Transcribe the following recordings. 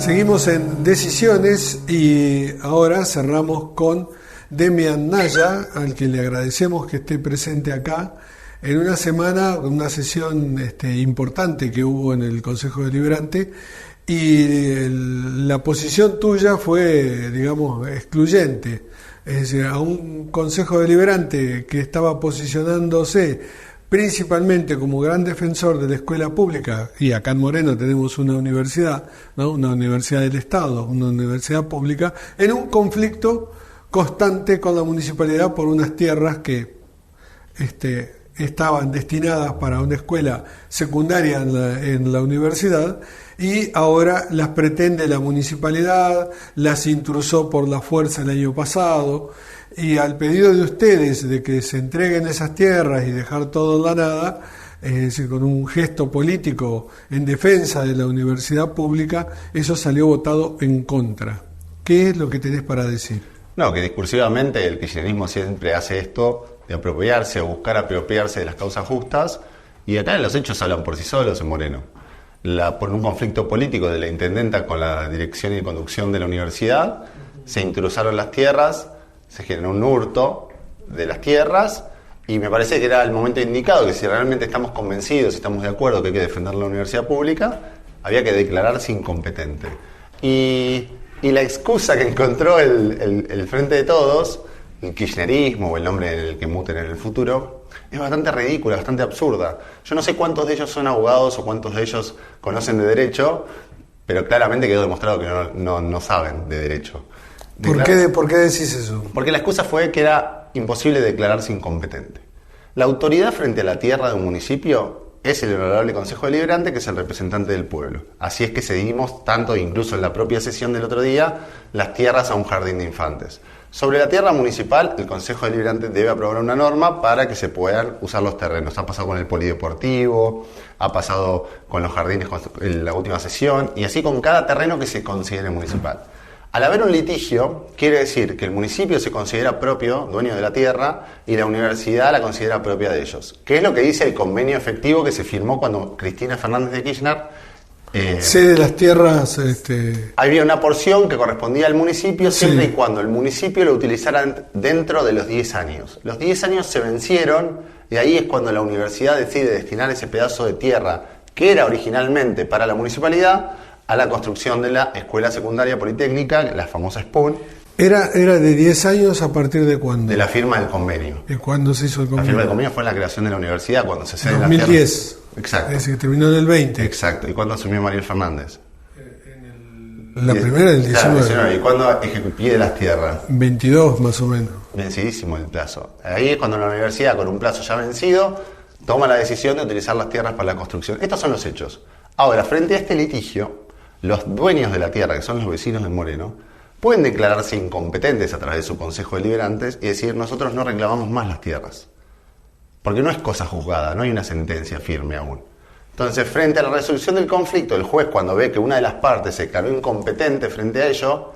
Seguimos en Decisiones y ahora cerramos con Demian Naya, al que le agradecemos que esté presente acá en una semana, una sesión importante que hubo en el Consejo Deliberante, y la posición tuya fue, digamos, excluyente. Es decir, a un Consejo Deliberante que estaba posicionándose principalmente como gran defensor de la escuela pública, y acá en Moreno tenemos una universidad, ¿no? Una universidad del Estado, una universidad pública, en un conflicto constante con la municipalidad por unas tierras que estaban destinadas para una escuela secundaria en la universidad, y ahora las pretende la municipalidad, las intrusó por la fuerza el año pasado, y al pedido de ustedes de que se entreguen esas tierras y dejar todo en la nada, es decir, con un gesto político en defensa de la universidad pública, eso salió votado en contra. ¿Qué es lo que tenés para decir? No, que discursivamente el kirchnerismo siempre hace esto de apropiarse o buscar apropiarse de las causas justas, y acá los hechos hablan por sí solos en Moreno. Por un conflicto político de la intendenta con la dirección y conducción de la universidad, se intrusaron las tierras, se generó un hurto de las tierras, y me parece que era el momento indicado que si realmente estamos convencidos, si estamos de acuerdo que hay que defender la universidad pública, había que declararse incompetente. Y la excusa que encontró el Frente de Todos, el kirchnerismo o el nombre en el que muten en el futuro, es bastante ridícula, bastante absurda. Yo no sé cuántos de ellos son abogados o cuántos de ellos conocen de derecho, pero claramente quedó demostrado que no saben de derecho. ¿Por qué decís eso? Porque la excusa fue que era imposible declararse incompetente. La autoridad frente a la tierra de un municipio es el Honorable Consejo Deliberante, que es el representante del pueblo. Así es que cedimos tanto, incluso en la propia sesión del otro día, las tierras a un jardín de infantes. Sobre la tierra municipal, el Consejo Deliberante debe aprobar una norma para que se puedan usar los terrenos. Ha pasado con el polideportivo, ha pasado con los jardines en la última sesión, y así con cada terreno que se considere municipal. Al haber un litigio, quiere decir que el municipio se considera propio, dueño de la tierra, y la universidad la considera propia de ellos. ¿Qué es lo que dice el convenio efectivo que se firmó cuando Cristina Fernández de Kirchner cede las tierras? Había una porción que correspondía al municipio siempre y cuando el municipio lo utilizara dentro de los 10 años. Los 10 años se vencieron, y ahí es cuando la universidad decide destinar ese pedazo de tierra que era originalmente para la municipalidad a la construcción de la Escuela Secundaria Politécnica, la famosa SPUN. ¿Era de 10 años a partir de cuándo? De la firma del convenio. ¿Y cuándo se hizo el convenio? La firma del convenio fue en la creación de la universidad, cuando se cede 2010. La tierra. Exacto. Es decir, que terminó en el 20. Exacto. ¿Y cuándo asumió Mariel Fernández? La primera del 19. Claro, ¿y cuándo pide las tierras? 22 más o menos. Vencidísimo el plazo. Ahí es cuando la universidad, con un plazo ya vencido, toma la decisión de utilizar las tierras para la construcción. Estos son los hechos. Ahora, frente a este litigio, los dueños de la tierra, que son los vecinos de Moreno, pueden declararse incompetentes a través de su Consejo Deliberantes y decir: nosotros no reclamamos más las tierras. Porque no es cosa juzgada, no hay una sentencia firme aún. Entonces, frente a la resolución del conflicto, el juez, cuando ve que una de las partes se declaró incompetente frente a ello,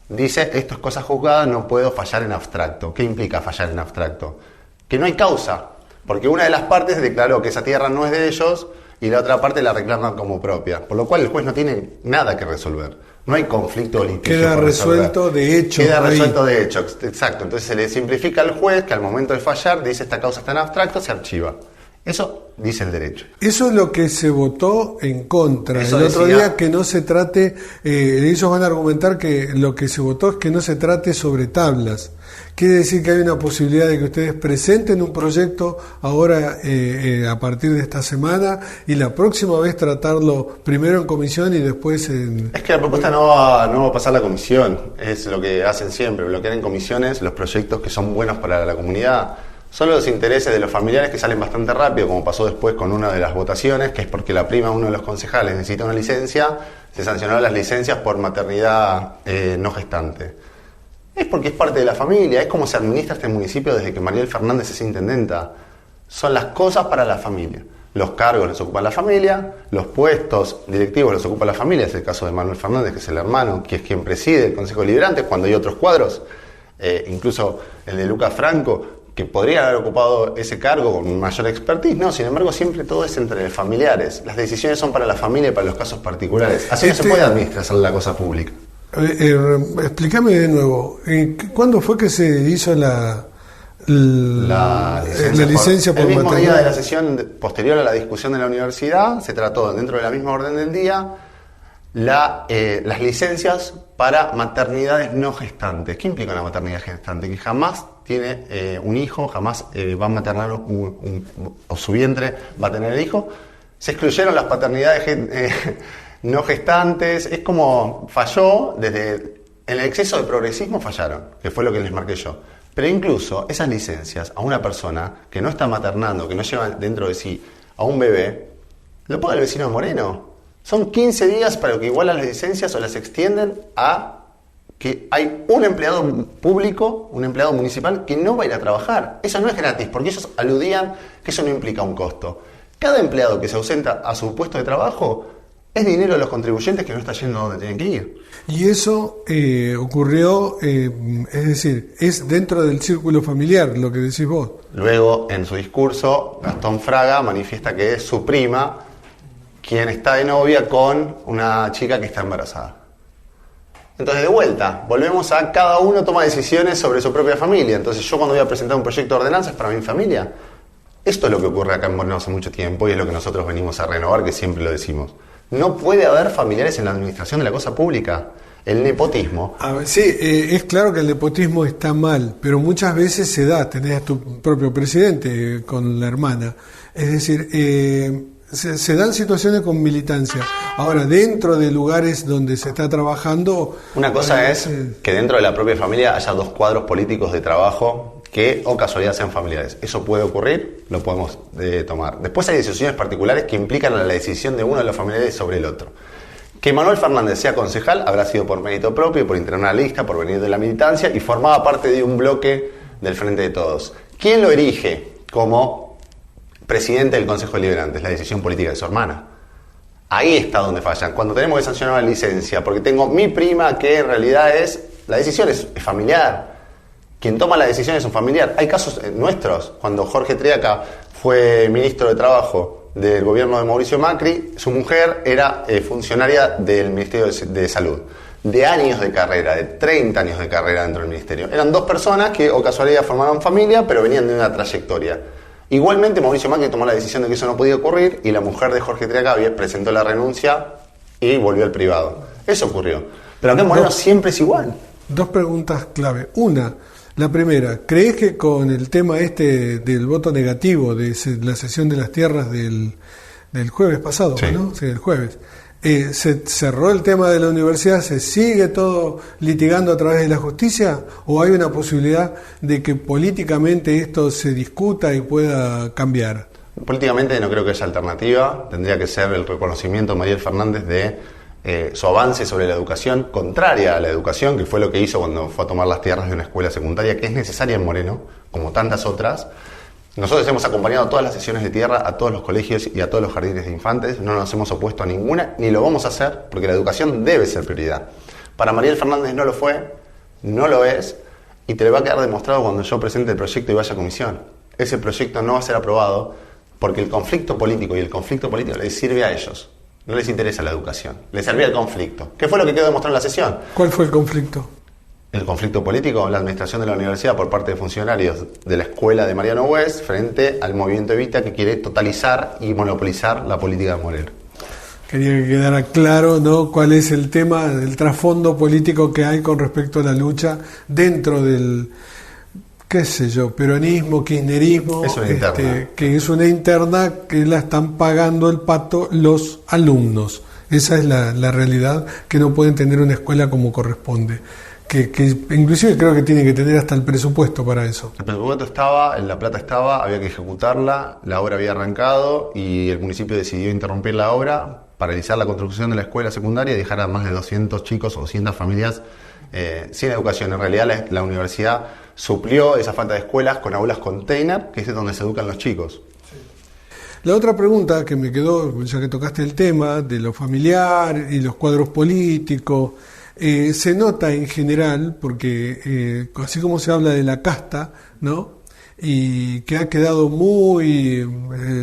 dice: esto es cosa juzgada, no puedo fallar en abstracto. ¿Qué implica fallar en abstracto? Que no hay causa, porque una de las partes declaró que esa tierra no es de ellos y la otra parte la reclama como propia, por lo cual el juez no tiene nada que resolver. No hay conflicto o litigio. Queda resuelto de hecho. Queda resuelto de hecho, exacto. Entonces se le simplifica al juez, que al momento de fallar dice: esta causa está en abstracto, se archiva. Eso dice el derecho. Eso es lo que se votó en contra. Eso el otro decía, día que no se trate, ellos van a argumentar que lo que se votó es que no se trate sobre tablas. Quiere decir que hay una posibilidad de que ustedes presenten un proyecto ahora a partir de esta semana, y la próxima vez tratarlo primero en comisión y después en... Es que la propuesta no va a pasar a la comisión. Es lo que hacen siempre, bloquear en comisiones los proyectos que son buenos para la comunidad. Solo los intereses de los familiares, que salen bastante rápido, como pasó después con una de las votaciones, que es porque la prima de uno de los concejales necesita una licencia, se sancionaron las licencias por maternidad no gestante. Es porque es parte de la familia, es como se administra este municipio desde que Mariel Fernández es intendenta. Son las cosas para la familia. Los cargos los ocupa la familia, los puestos directivos los ocupa la familia, es el caso de Manuel Fernández, que es el hermano, que es quien preside el Consejo Deliberante, cuando hay otros cuadros, incluso el de Lucas Franco, que podrían haber ocupado ese cargo con mayor expertise. No, sin embargo, siempre todo es entre familiares. Las decisiones son para la familia y para los casos particulares. Así no se puede administrar la cosa pública. Explícame de nuevo, ¿cuándo fue que se hizo la licencia por el mismo maternidad? día de la sesión posterior a la discusión de la universidad, se trató dentro de la misma orden del día las licencias para maternidades no gestantes. ¿Qué implica una maternidad gestante? Que jamás tiene un hijo, jamás va a maternar o su vientre va a tener el hijo. Se excluyeron las paternidades no gestantes. Es como falló en el exceso de progresismo, fallaron, que fue lo que les marqué yo. Pero incluso esas licencias a una persona que no está maternando, que no lleva dentro de sí a un bebé, lo paga el vecino de Moreno. Son 15 días para que igualan las licencias o las extienden a que hay un empleado público, un empleado municipal que no va a ir a trabajar. Eso no es gratis, porque ellos aludían que eso no implica un costo. Cada empleado que se ausenta a su puesto de trabajo es dinero de los contribuyentes que no está yendo a donde tienen que ir. Y eso ocurrió, es decir, es dentro del círculo familiar, lo que decís vos. Luego, en su discurso, Gastón Fraga manifiesta que es su prima quien está de novia con una chica que está embarazada. Entonces, de vuelta, volvemos a cada uno toma decisiones sobre su propia familia. Entonces, yo cuando voy a presentar un proyecto de ordenanzas para mi familia, esto es lo que ocurre acá en Moreno hace mucho tiempo y es lo que nosotros venimos a renovar, que siempre lo decimos. No puede haber familiares en la administración de la cosa pública. El nepotismo. A ver, sí, es claro que el nepotismo está mal, pero muchas veces se da. Tenés a tu propio presidente con la hermana. Es decir, se dan situaciones con militancia. Ahora, dentro de lugares donde se está trabajando... Una cosa es que dentro de la propia familia haya dos cuadros políticos de trabajo que, o casualidad, sean familiares. Eso puede ocurrir, lo podemos tomar. Después hay decisiones particulares que implican a la decisión de uno de los familiares sobre el otro. Que Manuel Fernández sea concejal habrá sido por mérito propio, por integrar una lista, por venir de la militancia y formaba parte de un bloque del Frente de Todos. ¿Quién lo erige como presidente del Consejo Deliberante? Es la decisión política de su hermana. Ahí está donde fallan. Cuando tenemos que sancionar la licencia, porque tengo mi prima que en realidad la decisión es familiar. Quien toma la decisión es un familiar. Hay casos nuestros. Cuando Jorge Triaca fue ministro de Trabajo del gobierno de Mauricio Macri, su mujer era funcionaria del Ministerio de Salud. De años de carrera, de 30 años de carrera dentro del ministerio. Eran dos personas que, o casualidad, formaron familia, pero venían de una trayectoria. Igualmente, Mauricio Macri tomó la decisión de que eso no podía ocurrir y la mujer de Jorge Triaca presentó la renuncia y volvió al privado. Eso ocurrió. Pero acá en Moreno siempre es igual. Dos preguntas clave. Una, la primera, ¿crees que con el tema del voto negativo de la cesión de las tierras del jueves pasado, sí, ¿no? Sí, el jueves, se cerró el tema de la universidad, se sigue todo litigando a través de la justicia, o hay una posibilidad de que políticamente esto se discuta y pueda cambiar? Políticamente no creo que haya alternativa. Tendría que ser el reconocimiento de Mariel Fernández de su avance sobre la educación, contraria a la educación, que fue lo que hizo cuando fue a tomar las tierras de una escuela secundaria, que es necesaria en Moreno, como tantas otras. Nosotros hemos acompañado todas las sesiones de tierra a todos los colegios y a todos los jardines de infantes, no nos hemos opuesto a ninguna, ni lo vamos a hacer, porque la educación debe ser prioridad. Para Mariel Fernández no lo fue, no lo es, y te lo va a quedar demostrado cuando yo presente el proyecto y vaya a comisión. Ese proyecto no va a ser aprobado porque el conflicto político les sirve a ellos. No les interesa la educación, les servía el conflicto. ¿Qué fue lo que quedó demostrado en la sesión? ¿Cuál fue el conflicto? El conflicto político, la administración de la universidad por parte de funcionarios de la escuela de Mariano West frente al movimiento Evita, que quiere totalizar y monopolizar la política de Moreno. Quería que quedara claro, ¿no?, cuál es el tema del trasfondo político que hay con respecto a la lucha dentro del, qué sé yo, peronismo, kirchnerismo, que es una interna que la están pagando el pato los alumnos. Esa es la realidad, que no pueden tener una escuela como corresponde. Que inclusive creo que tiene que tener hasta el presupuesto para eso. El presupuesto estaba, la plata estaba, había que ejecutarla, la obra había arrancado y el municipio decidió interrumpir la obra, paralizar la construcción de la escuela secundaria y dejar a más de 200 chicos o 200 familias sin educación. En realidad la universidad suplió esa falta de escuelas con aulas container, que es donde se educan los chicos. La otra pregunta que me quedó, ya que tocaste el tema de lo familiar y los cuadros políticos, se nota en general, porque así como se habla de la casta, ¿no?, y que ha quedado muy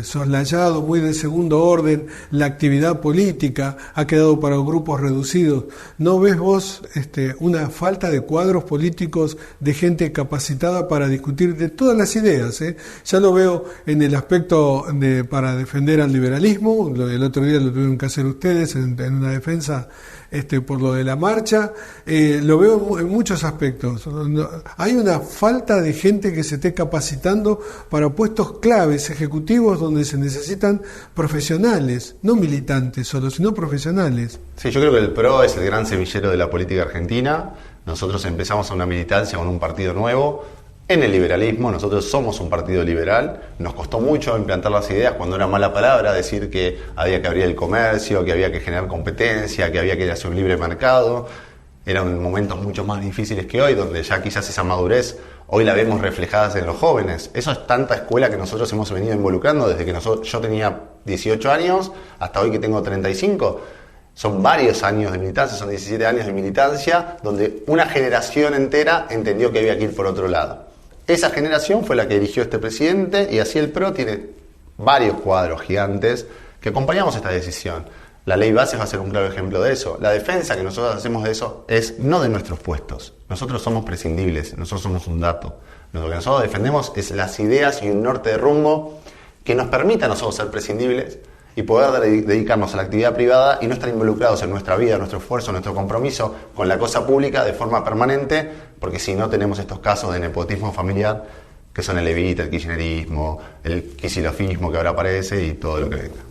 soslayado, muy de segundo orden, la actividad política ha quedado para grupos reducidos. ¿No ves vos una falta de cuadros políticos, de gente capacitada para discutir de todas las ideas? Ya lo veo en el aspecto para defender al liberalismo, el otro día lo tuvieron que hacer ustedes en una defensa por lo de la marcha, lo veo en muchos aspectos. Hay una falta de gente que se esté capacitando para puestos claves ejecutivos donde se necesitan profesionales, no militantes solo, sino profesionales. Sí, yo creo que el PRO es el gran semillero de la política argentina. Nosotros empezamos a una militancia con un partido nuevo. En el liberalismo, nosotros somos un partido liberal, nos costó mucho implantar las ideas cuando era mala palabra decir que había que abrir el comercio, que había que generar competencia, que había que hacer un libre mercado. Eran momentos mucho más difíciles que hoy, donde ya quizás esa madurez hoy la vemos reflejada en los jóvenes. Eso es tanta escuela que nosotros hemos venido involucrando desde que yo tenía 18 años hasta hoy que tengo 35. Son varios años de militancia, son 17 años de militancia, donde una generación entera entendió que había que ir por otro lado. Esa generación fue la que eligió este presidente y así el PRO tiene varios cuadros gigantes que acompañamos esta decisión. La ley Bases va a ser un claro ejemplo de eso. La defensa que nosotros hacemos de eso es no de nuestros puestos. Nosotros somos prescindibles, nosotros somos un dato. Lo que nosotros defendemos es las ideas y un norte de rumbo que nos permita a nosotros ser prescindibles y poder dedicarnos a la actividad privada y no estar involucrados en nuestra vida, nuestro esfuerzo, nuestro compromiso con la cosa pública de forma permanente, porque si no tenemos estos casos de nepotismo familiar que son el Evita, el kirchnerismo, el kisilofismo que ahora aparece y todo lo que venga.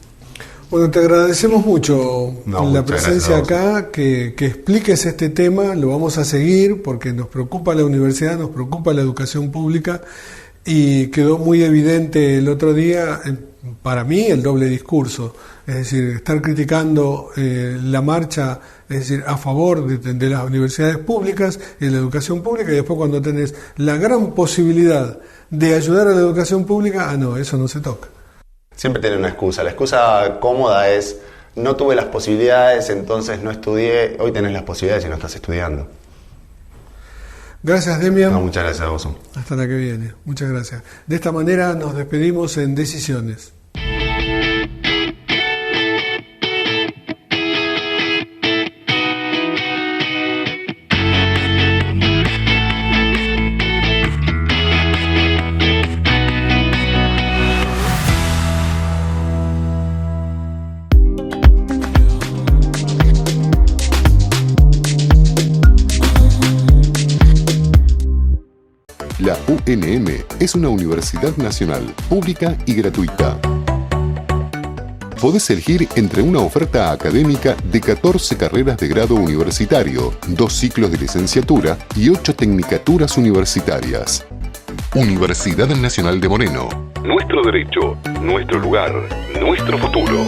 Bueno, te agradecemos mucho la presencia acá, que expliques este tema, lo vamos a seguir porque nos preocupa la universidad, nos preocupa la educación pública y quedó muy evidente el otro día para mí el doble discurso, es decir, estar criticando la marcha, es decir, a favor de las universidades públicas y de la educación pública, y después cuando tenés la gran posibilidad de ayudar a la educación pública, no, eso no se toca. Siempre tiene una excusa. La excusa cómoda es, no tuve las posibilidades, entonces no estudié. Hoy tenés las posibilidades y no estás estudiando. Gracias, Demian. No, muchas gracias a vos. Hasta la que viene. Muchas gracias. De esta manera nos despedimos en Decisiones. La UNM es una universidad nacional, pública y gratuita. Podés elegir entre una oferta académica de 14 carreras de grado universitario, 2 ciclos de licenciatura y 8 tecnicaturas universitarias. Universidad Nacional de Moreno. Nuestro derecho, nuestro lugar, nuestro futuro.